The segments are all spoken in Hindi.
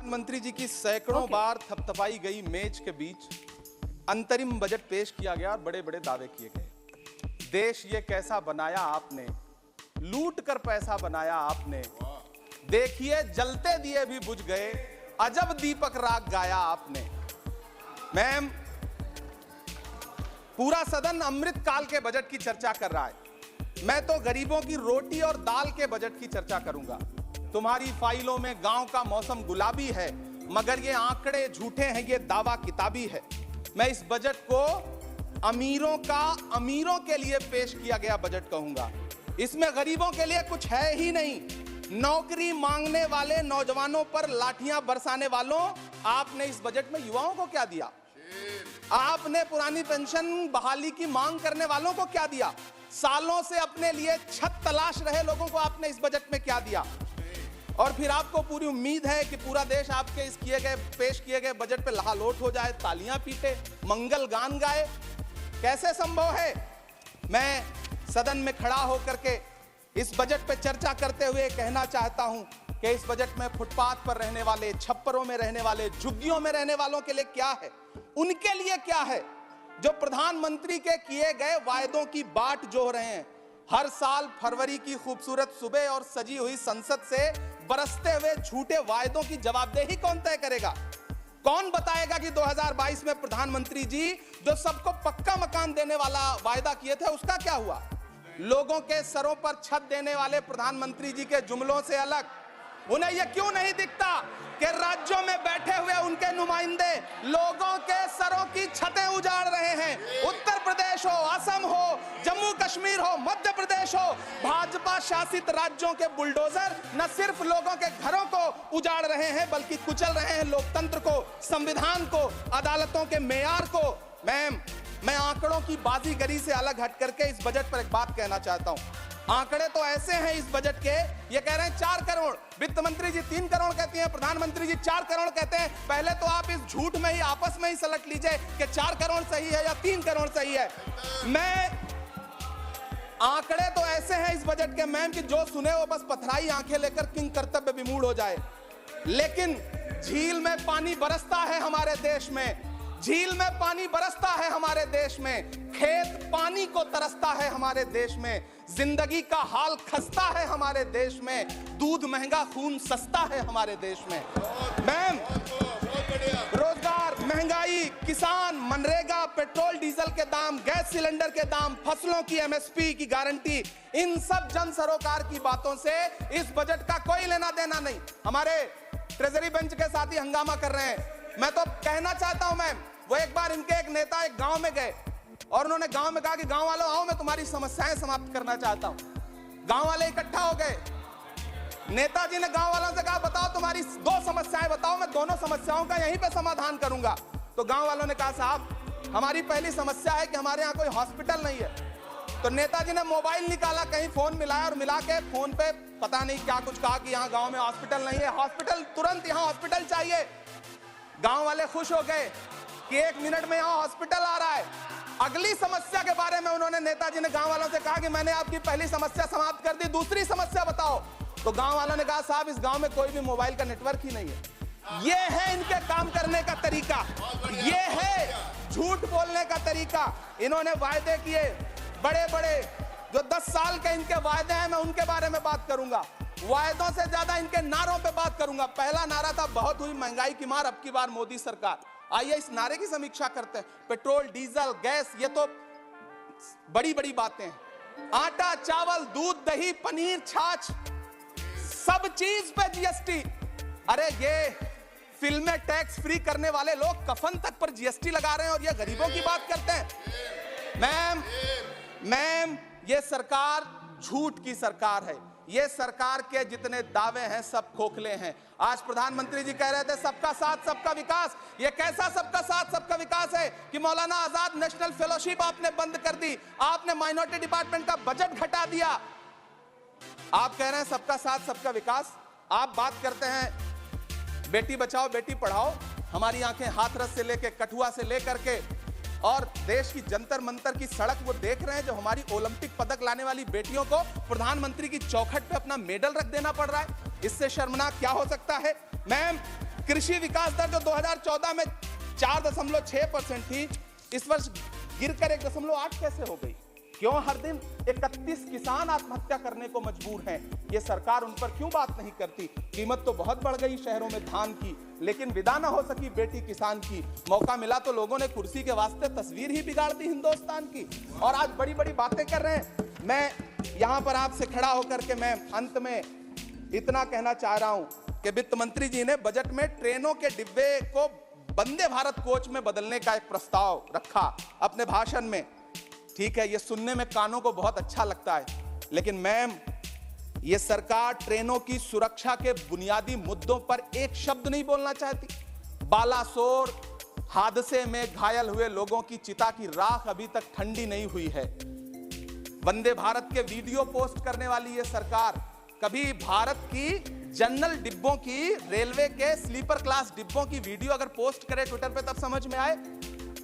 प्रधानमंत्री जी की सैकड़ों बार थपथपाई गई मेज के बीच अंतरिम बजट पेश किया गया और बड़े बड़े दावे किए गए। देश ये कैसा बनाया आपने, लूट कर पैसा बनाया आपने, देखिए जलते दिए भी बुझ गए, अजब दीपक राग गाया आपने। मैम, पूरा सदन अमृत काल के बजट की चर्चा कर रहा है, मैं तो गरीबों की रोटी और दाल के बजट की चर्चा करूंगा। तुम्हारी फाइलों में गांव का मौसम गुलाबी है, मगर ये आंकड़े झूठे हैं, ये दावा किताबी है। मैं इस बजट को अमीरों के लिए पेश किया गया बजट कहूंगा। इसमें गरीबों के लिए कुछ है ही नहीं। नौकरी मांगने वाले नौजवानों पर लाठियां बरसाने वालों, आपने इस बजट में युवाओं को क्या दिया? आपने पुरानी पेंशन बहाली की मांग करने वालों को क्या दिया? सालों से अपने लिए छत तलाश रहे लोगों को आपने इस बजट में क्या दिया? और फिर आपको पूरी उम्मीद है कि पूरा देश आपके इस पेश किए गए बजट पे लहालोट हो जाए, तालियां पीटे, मंगल गान गाए। कैसे संभव है? मैं सदन में खड़ा होकर के इस बजट पे चर्चा करते हुए कहना चाहता हूं कि इस बजट में फुटपाथ पर रहने वाले, छप्परों में रहने वाले, झुग्गियों में रहने वालों के लिए क्या है, उनके लिए क्या है, जो प्रधानमंत्री के किए गए वायदों की बाट जोह रहे हैं। हर साल फरवरी की खूबसूरत सुबह और सजी हुई संसद से बरसते हुए झूठे वायदों की जवाबदेही कौन तय करेगा? कौन बताएगा कि 2022 में प्रधानमंत्री जी जो सबको पक्का मकान देने वाला वायदा किए थे, उसका क्या हुआ? लोगों के सरों पर छत देने वाले प्रधानमंत्री जी के जुमलों से अलग उन्हें यह क्यों नहीं दिखता कि राज्यों में बैठे हुए उनके नुमाइंदे लोगों के सरों की छतें उजाड़ रहे हैं? उत्तर प्रदेश हो, असम हो, जम्मू कश्मीर हो, मध्य प्रदेश हो, भाजपा शासित राज्यों के बुलडोजर न सिर्फ लोगों के घरों को उजाड़ रहे हैं, बल्कि कुचल रहे हैं लोकतंत्र को, संविधान को, अदालतों के मेयार को। मैम, मैं आंकड़ों की बाजीगरी से अलग हट करके इस बजट पर एक बात कहना चाहता हूं। आंकड़े तो ऐसे हैं इस बजट के, ये कह रहे हैं 4 करोड़, वित्त मंत्री जी 3 करोड़ कहती हैं, प्रधानमंत्री जी 4 करोड़ कहते हैं। पहले तो आप इस झूठ में ही आपस में ही सलट लीजिए कि 4 करोड़ सही है या 3 करोड़ सही है। आंकड़े तो ऐसे हैं इस बजट के मैम कि जो सुने वो बस पथराई आंखें लेकर किंग कर्तव्य विमूढ़ हो जाए। लेकिन झील में पानी बरसता है हमारे देश में, झील में पानी बरसता है हमारे देश में, खेत पानी को तरसता है हमारे देश में, जिंदगी का हाल खस्ता है हमारे देश में, दूध महंगा खून सस्ता है हमारे देश में। मैम, रोजगार, महंगाई, किसान, मनरेगा, पेट्रोल डीजल के दाम, गैस सिलेंडर के दाम, फसलों की एमएसपी की गारंटी, इन सब जन सरोकार की बातों से इस बजट का कोई लेना देना नहीं। हमारे ट्रेजरी बेंच के साथी हंगामा कर रहे हैं। मैं तो कहना चाहता हूं मैम, वो एक बार इनके एक नेता एक गांव में गए और उन्होंने गांव में कहा कि गांव वालों आओ, मैं तुम्हारी समस्याएं समाप्त करना चाहता हूं। गांव वाले इकट्ठा हो गए। नेताजी ने गांव वालों से कहा बताओ तुम्हारी 2 समस्याएं बताओ, मैं दोनों समस्याओं का यहीं पे समाधान करूंगा। तो गांव वालों ने कहा साहब हमारी पहली समस्या है कि हमारे यहाँ कोई हॉस्पिटल नहीं है। तो नेताजी ने मोबाइल निकाला, कहीं फोन मिलाया और मिला के फोन पे पता नहीं क्या कुछ कहा कि यहाँ गाँव में हॉस्पिटल नहीं है, हॉस्पिटल तुरंत यहाँ हॉस्पिटल चाहिए। गांव वाले खुश हो गए कि 1 मिनट में यहाँ हॉस्पिटल आ रहा है। अगली समस्या के बारे में उन्होंने, नेताजी ने गांव वालों से कहा कि मैंने आपकी पहली समस्या समाप्त कर दी, दूसरी समस्या बताओ। तो गांव वालों ने कहा साहब इस गांव में कोई भी मोबाइल का नेटवर्क ही नहीं है। ये है इनके काम करने का तरीका, ये है झूठ बोलने का तरीका। इन्होंने वायदे किए बड़े बड़े, जो 10 साल के इनके वायदे हैं, मैं उनके बारे में बात करूंगा। वायदों से ज्यादा इनके नारों पे बात करूंगा। पहला नारा था बहुत हुई महंगाई की मार, अब की बार मोदी सरकार। आइए इस नारे की समीक्षा करते हैं। पेट्रोल, डीजल, गैस, ये तो बड़ी बड़ी बातें हैं। आटा, चावल, दूध, दही, पनीर, छाछ, सब चीज पे जीएसटी। अरे ये फिल्में टैक्स फ्री करने वाले लोग कफन तक पर जीएसटी लगा रहे हैं और ये गरीबों की बात करते हैं। मैम, ये सरकार झूठ की सरकार है। ये सरकार के जितने दावे हैं सब खोखले हैं। आज प्रधानमंत्री जी कह रहे थे सबका साथ सबका विकास। ये कैसा सबका साथ सबका विकास है कि मौलाना आजाद नेशनल फेलोशिप आपने बंद कर दी, आपने माइनॉरिटी डिपार्टमेंट का बजट घटा दिया। आप कह रहे हैं सबका साथ सबका विकास, आप बात करते हैं बेटी बचाओ बेटी पढ़ाओ। हमारी आंखें हाथरस से लेकर कठुआ से लेकर के और देश की जंतर मंतर की सड़क वो देख रहे हैं, जो हमारी ओलंपिक पदक लाने वाली बेटियों को प्रधानमंत्री की चौखट पे अपना मेडल रख देना पड़ रहा है। इससे शर्मनाक क्या हो सकता है? मैम, कृषि विकास दर जो 2014 में 4.6% थी, इस वर्ष गिरकर 1.8 कैसे हो गई? क्यों हर दिन 31 किसान आत्महत्या करने को मजबूर हैं? ये सरकार उन पर क्यों बात नहीं करती? कीमत तो बहुत बढ़ गई शहरों में धान की, लेकिन विदा ना हो सकी बेटी किसान की। मौका मिला तो लोगों ने कुर्सी के वास्ते तस्वीर ही बिगाड़ दी हिंदुस्तान की, और आज बड़ी बड़ी बातें कर रहे हैं। मैं यहां पर आपसे खड़ा होकर के मैं अंत में इतना कहना चाह रहा हूं कि वित्त मंत्री जी ने बजट में ट्रेनों के डिब्बे को वंदे भारत कोच में बदलने का एक प्रस्ताव रखा अपने भाषण में। ठीक है, ये सुनने में कानों को बहुत अच्छा लगता है, लेकिन मैम, ये सरकार ट्रेनों की सुरक्षा के बुनियादी मुद्दों पर एक शब्द नहीं बोलना चाहती। बालासोर हादसे में घायल हुए लोगों की चिता की राख अभी तक ठंडी नहीं हुई है। वंदे भारत के वीडियो पोस्ट करने वाली ये सरकार कभी भारत की जनरल डिब्बों की, रेलवे के स्लीपर क्लास डिब्बों की वीडियो अगर पोस्ट करे ट्विटर पे तब समझ में आए।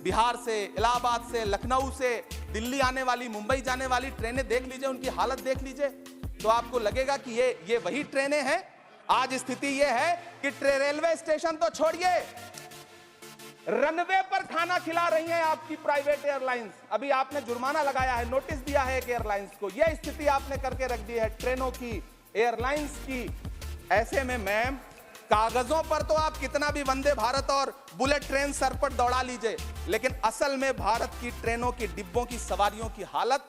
बिहार से, इलाहाबाद से, लखनऊ से दिल्ली आने वाली, मुंबई जाने वाली ट्रेनें देख लीजिए, उनकी हालत देख लीजिए, तो आपको लगेगा कि ये वही ट्रेनें हैं। आज स्थिति ये है कि रेलवे स्टेशन तो छोड़िए, रनवे पर खाना खिला रही हैं आपकी प्राइवेट एयरलाइंस। अभी आपने जुर्माना लगाया है, नोटिस दिया है एक एयरलाइंस को। यह स्थिति आपने करके रख दी है ट्रेनों की, एयरलाइंस की। ऐसे में मैम, कागजों पर तो आप कितना भी वंदे भारत और बुलेट ट्रेन सर पर दौड़ा लीजिए, लेकिन असल में भारत की ट्रेनों की डिब्बों की सवारियों की हालत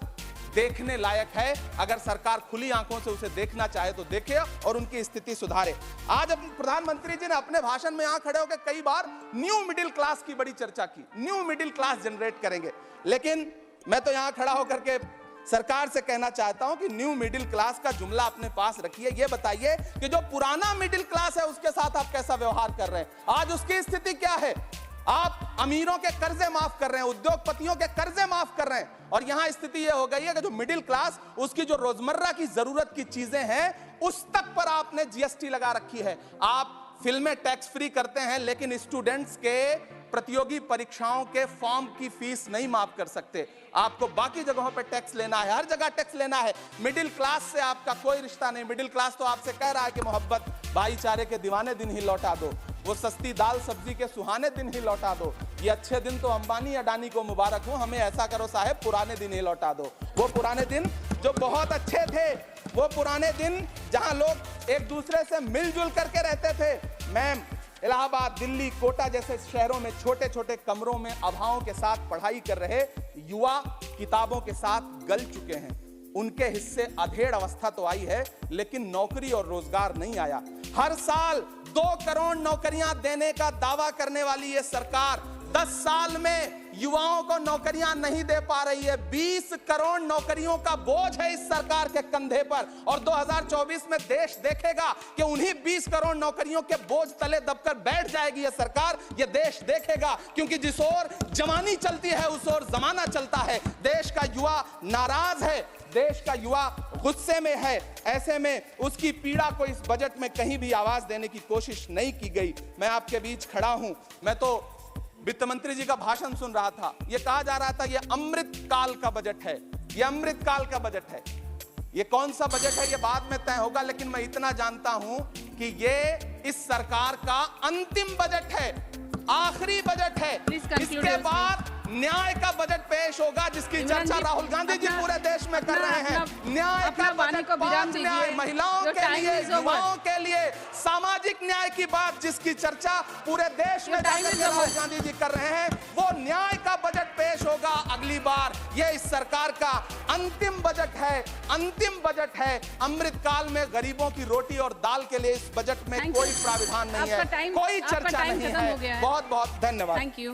देखने लायक है। अगर सरकार खुली आंखों से उसे देखना चाहे तो देखे और उनकी स्थिति सुधारे। आज प्रधानमंत्री जी ने अपने भाषण में यहां खड़े होकर कई बार न्यू मिडिल क्लास की बड़ी चर्चा की, न्यू मिडिल क्लास जनरेट करेंगे, लेकिन मैं तो यहां खड़ा होकर के सरकार से कहना चाहता हूं कि न्यू मिडिल क्लास का जुमला अपने पास रखिए। यह बताइए कि जो पुराना मिडिल क्लास है उसके साथ आप कैसा व्यवहार कर रहे हैं। आज उसकी स्थिति क्या है? आप अमीरों के कर्जे माफ कर रहे हैं, उद्योगपतियों के कर्जे माफ कर रहे हैं, और यहां स्थिति यह हो गई है कि जो मिडिल क्लास, उसकी जो रोजमर्रा की जरूरत की चीजें हैं उस तक पर आपने जीएसटी लगा रखी है। आप फिल्में टैक्स फ्री करते हैं, लेकिन स्टूडेंट्स के प्रतियोगी परीक्षाओं के फॉर्म की फीस नहीं माफ कर सकते। आपको बाकी जगहों पर टैक्स लेना है, हर जगह टैक्स लेना है। मिडिल क्लास से आपका कोई रिश्ता नहीं। मिडिल क्लास तो आपसे कह रहा है कि मोहब्बत, भाईचारे के दीवाने दिन ही लौटा दो, वो सस्ती दाल सब्जी के सुहाने दिन ही लौटा दो। ये अच्छे दिन तो अंबानी अडानी को मुबारक हो, हमें ऐसा करो साहब, पुराने दिन ही लौटा दो। वो पुराने दिन जो बहुत अच्छे थे, वो पुराने दिन जहां लोग एक दूसरे से मिलजुल करके रहते थे। मैम, इलाहाबाद, दिल्ली, कोटा जैसे शहरों में छोटे छोटे कमरों में अभावों के साथ पढ़ाई कर रहे युवा किताबों के साथ गल चुके हैं। उनके हिस्से अधेड़ अवस्था तो आई है, लेकिन नौकरी और रोजगार नहीं आया। हर साल 2 करोड़ नौकरियां देने का दावा करने वाली ये सरकार 10 साल में युवाओं को नौकरियां नहीं दे पा रही है। 20 करोड़ नौकरियों का बोझ है इस सरकार के कंधे पर, और 2024 में देश देखेगा कि उन्हीं 20 करोड़ नौकरियों के बोझ तले दबकर बैठ जाएगी ये सरकार। ये देश देखेगा, क्योंकि जिस ओर जवानी चलती है उस ओर जमाना चलता है। देश का युवा नाराज है, देश का युवा गुस्से में है। ऐसे में उसकी पीड़ा को इस बजट में कहीं भी आवाज देने की कोशिश नहीं की गई। मैं आपके बीच खड़ा हूं, मैं तो वित्त मंत्री जी का भाषण सुन रहा था। यह कहा जा रहा था ये अमृत काल का बजट है, ये अमृत काल का बजट है। ये कौन सा बजट है ये बाद में तय होगा, लेकिन मैं इतना जानता हूं कि ये इस सरकार का अंतिम बजट है, आखिरी बजट है। इसके बाद न्याय का बजट पेश होगा, जिसकी चर्चा राहुल गांधी जी पूरे देश में कर रहे हैं। न्याय का बजट, न्याय महिलाओं के लिए, युवाओं के लिए, सामाजिक न्याय की बात जिसकी चर्चा पूरे देश में राहुल गांधी जी कर रहे हैं, वो न्याय का बजट पेश होगा अगली बार। ये इस सरकार का अंतिम बजट है, अंतिम बजट है। अमृत काल में गरीबों की रोटी और दाल के लिए इस बजट में कोई प्राविधान नहीं है, कोई चर्चा नहीं है। बहुत बहुत धन्यवाद। Thank you.